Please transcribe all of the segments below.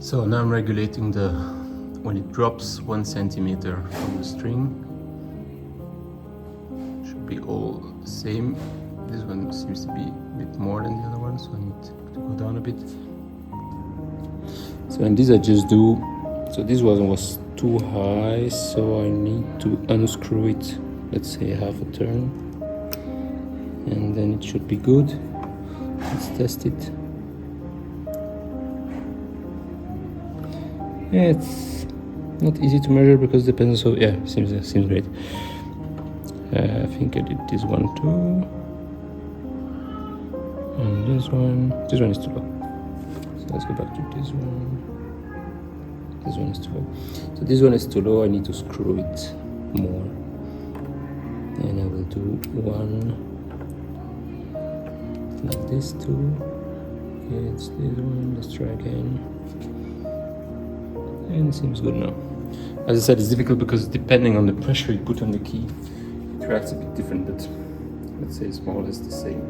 So now I'm regulating the when it drops 1 centimeter from the string. Should be all the same. This one seems to be a bit more than the other one, so I need to go down a bit. So and this I just do. So this one was too high, so I need to unscrew it. Let's say half a turn, and then it should be good. Let's test it. Yeah, it's not easy to measure because it depends. So yeah, seems great. I think I did this one too, and this one is too low. So let's go back to this one. This one is too low. So this one is too low. I need to screw it more, and I will do one like this too. Okay, it's this one. Let's try again. And it seems good now. As I said, it's difficult because depending on the pressure you put on the key, it reacts a bit different, but let's say it's more or less the same.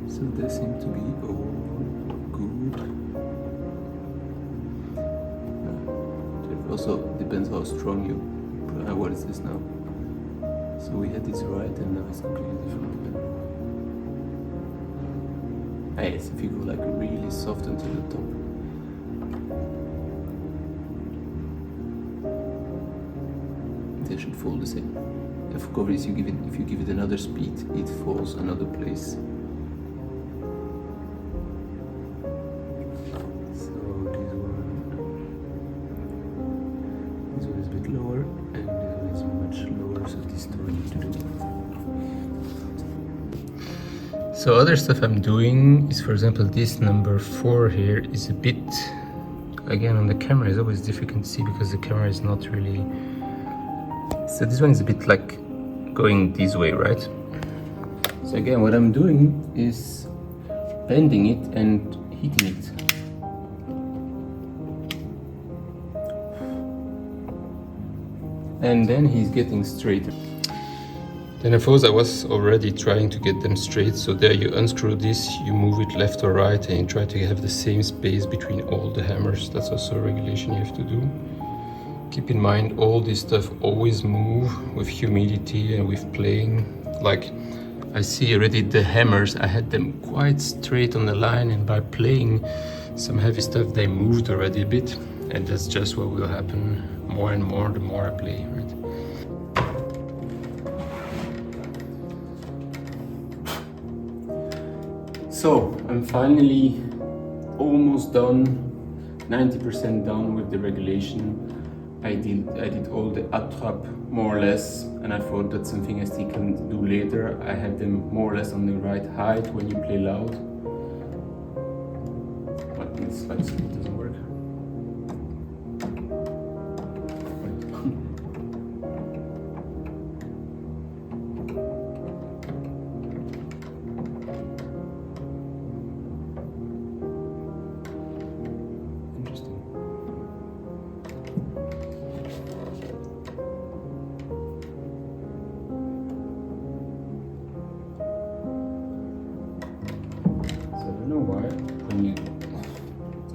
So they seem to be all good. It also depends how strong you put. What is this now? So we had this right and now it's completely different. Yes, if you go like really soft until the top. They should fall the same. Of course, if you give it another speed, it falls another place. So this one is a bit lower, and this one is much lower. So these two I need to do. So other stuff I'm doing is, for example, this number 4 here is a bit. Again, on the camera, it's always difficult to see because the camera is not really. So this one is a bit like going this way, right? So again, what I'm doing is bending it and heating it. And then he's getting straighter. Then of course I was already trying to get them straight. So there you unscrew this, you move it left or right, and you try to have the same space between all the hammers. That's also a regulation you have to do. Keep in mind, all this stuff always move with humidity and with playing. Like, I see already the hammers, I had them quite straight on the line, and by playing some heavy stuff, they moved already a bit. And that's just what will happen more and more the more I play, right? So, I'm finally almost done, 90% done with the regulation. I did all the attrape more or less, and I thought that's something I still can do later. I had them more or less on the right height when you play loud. But this slide speed doesn't work.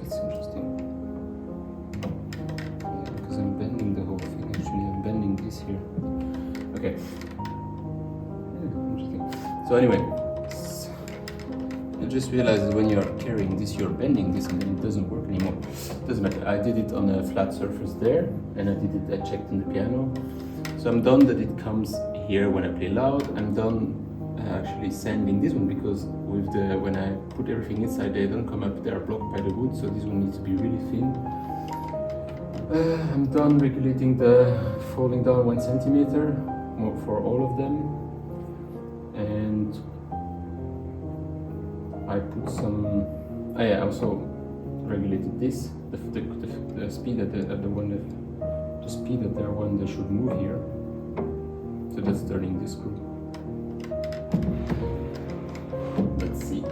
That's interesting. Yeah, because I'm bending the whole thing. Actually, I'm bending this here. Okay. Yeah, interesting. So anyway, I just realized that when you're carrying this, you're bending this, and then it doesn't work anymore. Doesn't matter. I did it on a flat surface there, and I checked on the piano. So I'm done that it comes here when I play loud. I'm done actually sanding this one because when I put everything inside, they don't come up, they are blocked by the wood, so this one needs to be really thin. I'm done regulating the falling down 1 centimeter for all of them, and I put some. I also regulated this, the speed at the speed at the one that should move here. So that's turning this screw. Let's see.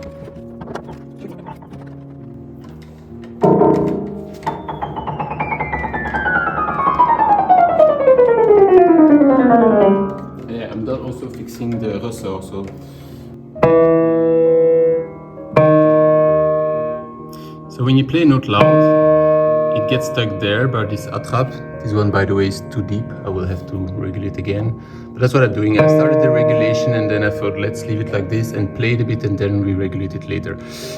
Yeah, I'm done also fixing the ressort. So So when you play a note loud, it gets stuck there by this attrape. This one, by the way, is too deep. I will have to regulate again. But that's what I'm doing. I started the regulation and then I thought, let's leave it like this and play it a bit and then re-regulate it later.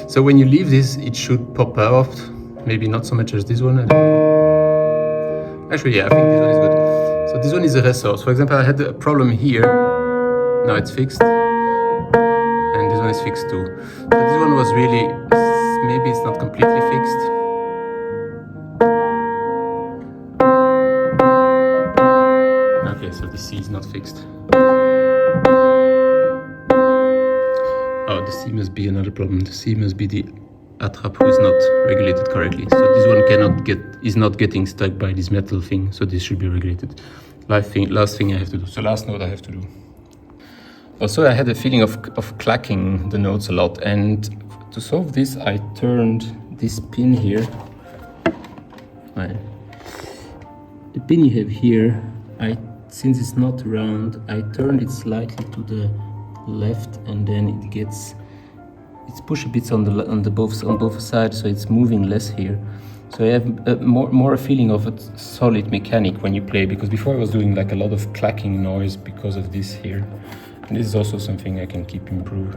So when you leave this, it should pop out. Maybe not so much as this one. Actually, yeah, I think this one is good. So this one is a ressort. For example, I had a problem here. Now it's fixed. And this one is fixed too. So this one was really, maybe it's not completely fixed. Okay, so the C is not fixed. Oh, the C must be another problem. The C must be the attrape who is not regulated correctly. So this one is not getting stuck by this metal thing. So this should be regulated. Last thing I have to do. So last note I have to do. Also, I had a feeling of clacking the notes a lot, and to solve this, I turned this pin here. Right. The pin you have here, since it's not round, I turned it slightly to the left, and then it's pushed a bit on both sides, so it's moving less here. So I have more a feeling of a solid mechanic when you play, because before I was doing like a lot of clacking noise because of this here. And this is also something I can keep improving.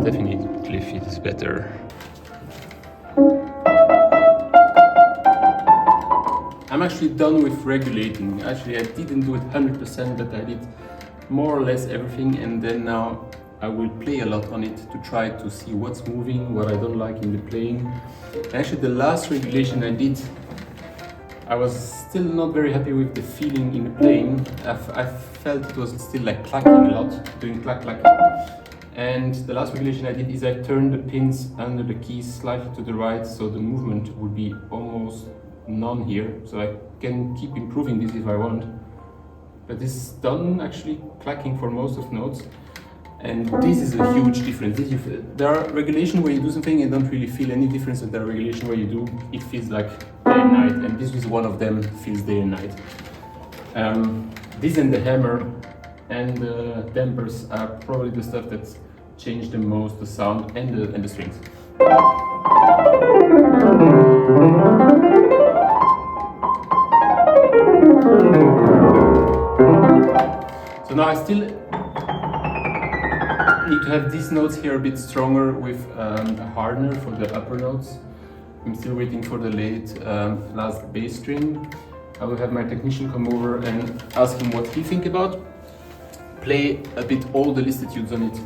Definitely feels better. I'm actually done with regulating. Actually, I didn't do it 100%, but I did more or less everything, and then now I will play a lot on it to try to see what's moving, what I don't like in the playing. Actually, the last regulation I did, I was still not very happy with the feeling in the playing. I felt it was still like clacking a lot, doing clack. And the last regulation I did is I turned the pins under the keys slightly to the right, so the movement would be almost none here. So I can keep improving this if I want. But this is done actually clacking for most of the notes. And this is a huge difference. There are regulations where you do something and don't really feel any difference, and there are regulations where you do, it feels like day and night, and this is one of them, feels day and night. This and the hammer and the dampers are probably the stuff that changed the most the sound and the strings. So now I still need to have these notes here a bit stronger with a hardener for the upper notes. I'm still waiting for the last bass string. I will have my technician come over and ask him what he thinks about. Play a bit all the listitudes on it,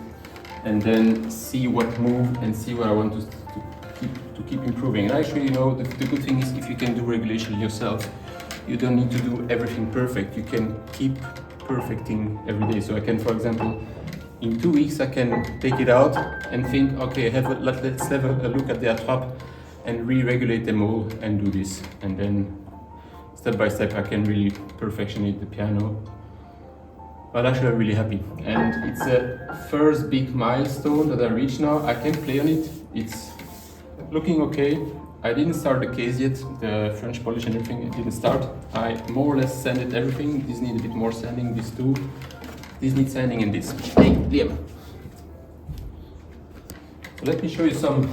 and then see what moved and see what I want to keep improving. And actually, you know, the good thing is if you can do regulation yourself, you don't need to do everything perfect. You can keep perfecting every day. So I can, for example, in 2 weeks I can take it out and think, okay, let's have a look at the attrape and re-regulate them all and do this. And then step by step I can really perfectionate the piano. But actually I'm really happy. And it's a first big milestone that I reached now. I can play on it. It's looking okay. I didn't start the case yet, the French polish and everything, it didn't start. I more or less sanded everything. This needs a bit more sanding, this too. This needs sanding and this. Hey, Liam. So let me show you some.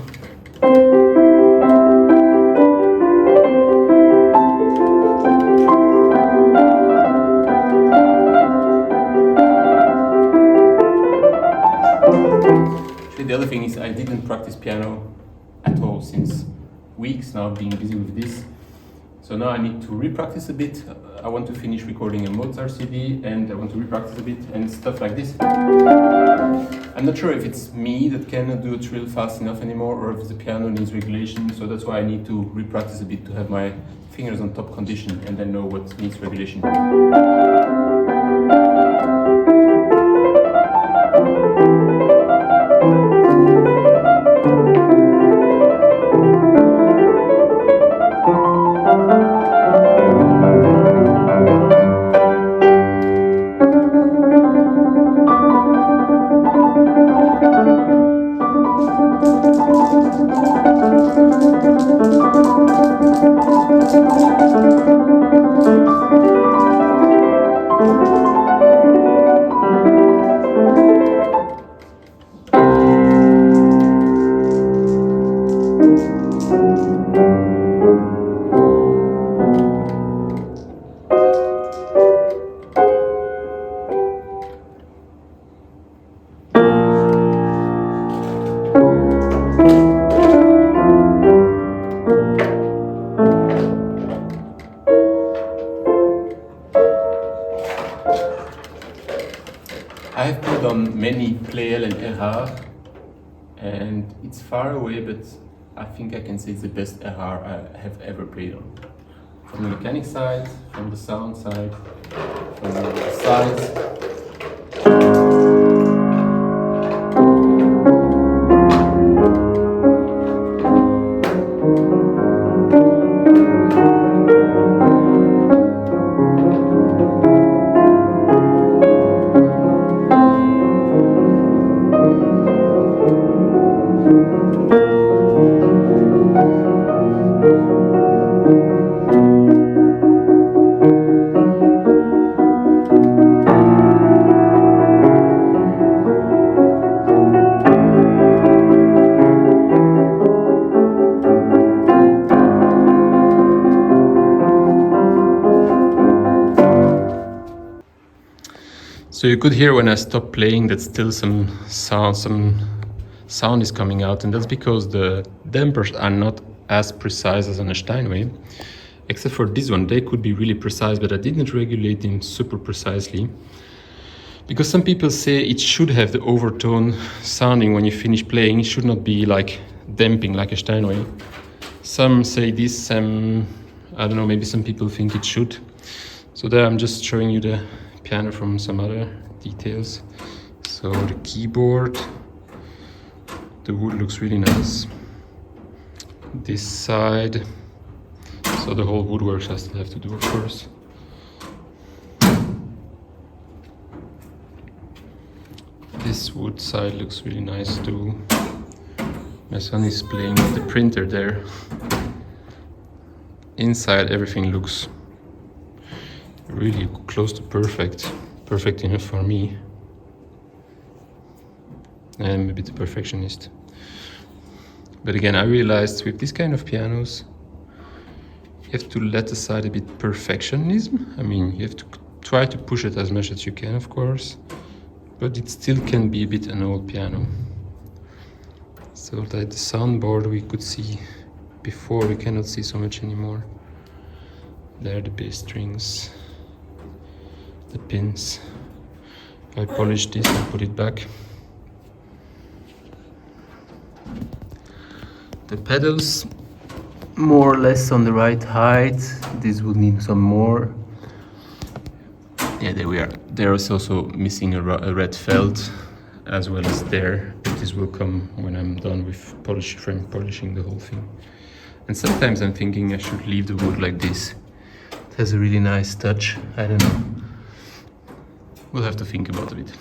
Actually, the other thing is I didn't practice piano at all since weeks now, being busy with this. So now I need to re-practice a bit. I want to finish recording a Mozart CD and I want to re-practice a bit and stuff like this. I'm not sure if it's me that cannot do a trill fast enough anymore or if the piano needs regulation. So that's why I need to re-practice a bit to have my fingers on top condition and then know what needs regulation. L and Erard, and it's far away, but I think I can say it's the best Erard I have ever played on. From the mechanic side, from the sound side, from the sides. So you could hear when I stopped playing that still some sound is coming out, and that's because the dampers are not as precise as on a Steinway. Except for this one, they could be really precise, but I didn't regulate them super precisely. Because some people say it should have the overtone sounding when you finish playing. It should not be like damping like a Steinway. Some say this, I don't know, maybe some people think it should. So there I'm just showing you the piano from some other details. So the keyboard, the wood looks really nice. This side, so the whole woodwork I still have to do, of course. This wood side looks really nice too. My son is playing with the printer there. Inside everything looks really close to perfect enough for me. I'm a bit a perfectionist. But again, I realized with this kind of pianos, you have to let aside a bit perfectionism. I mean, you have to try to push it as much as you can, of course, but it still can be a bit an old piano. So like the soundboard we could see before, we cannot see so much anymore. There are the bass strings, the pins. I polished this and put it back. The pedals, more or less on the right height. This would need some more. Yeah, there we are. There is also missing a red felt, as well as there. But this will come when I'm done with frame polishing the whole thing. And sometimes I'm thinking I should leave the wood like this. It has a really nice touch. I don't know. We'll have to think about it a bit.